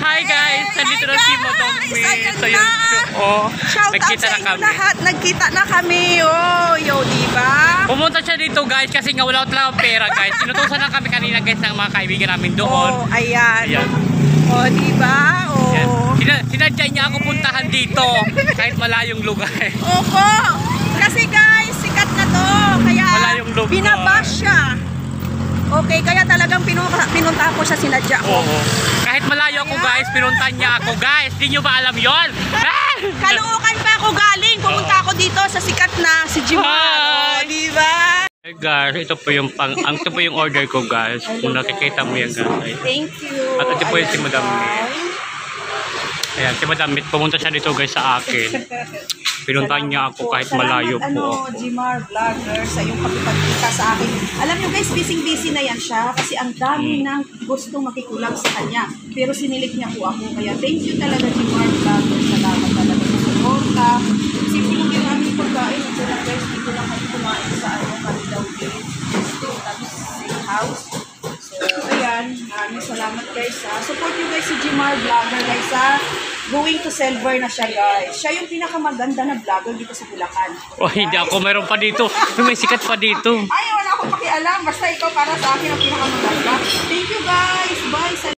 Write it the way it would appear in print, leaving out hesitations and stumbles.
Hi guys! Nandito na si Madam May. So yun, nagkita na kami. Lahat, nagkita na kami. Oh, yo, diba? Pumunta siya dito guys kasi nga wala talagang pera guys. Sinutusan lang kami kanina guys ng mga kaibigan namin doon. Oh, ayan. Oh, diba? Oh. Sinadya niya ako puntahan dito kahit malayong lugar. Opo. Kasi guys, sikat na to. Kaya binabash siya. Okay, kaya talagang pinunta ko siya, sinadya ko. Oo. Kahit malayo ako guys, pinunta niya ako guys. Di nyo ba alam yon? Caloocan pa ako galing. Pumunta ako dito sa sikat na si Jimar. Oh, diba? Hey guys, ito po yung ito po yung order ko guys. Kung nakikita mo yan guys. Thank you. At ito po yung si Madam May. Ayan, si Madam May, pumunta siya dito guys sa akin. Pinuntahan niya ako kahit malayo po ako. Jimar Vlogger, sa iyong pagpapagkita sa akin. Alam niyo guys, busy na yan siya kasi ang dami ng gustong makikulang sa kanya. Pero sinilik niya po ako. Kaya thank you talaga Jimar Vlogger. Salamat talaga sa suporta. Simple lang yung aming pagkain. Ito lang guys, dito lang kami kumain sa Kalidaw Gate. Tapos sa house. So, ayan. Maraming salamat guys. Support nyo guys si Jimar Vlogger guys going to silver na siya guys. Siya yung pinakamaganda na vlogger dito sa Bulacan. Oh, hindi ako. Meron pa dito. May sikat pa dito. Ay, wala akong pakialam. Basta ikaw para sa akin ang pinakamaganda. Thank you guys. Bye.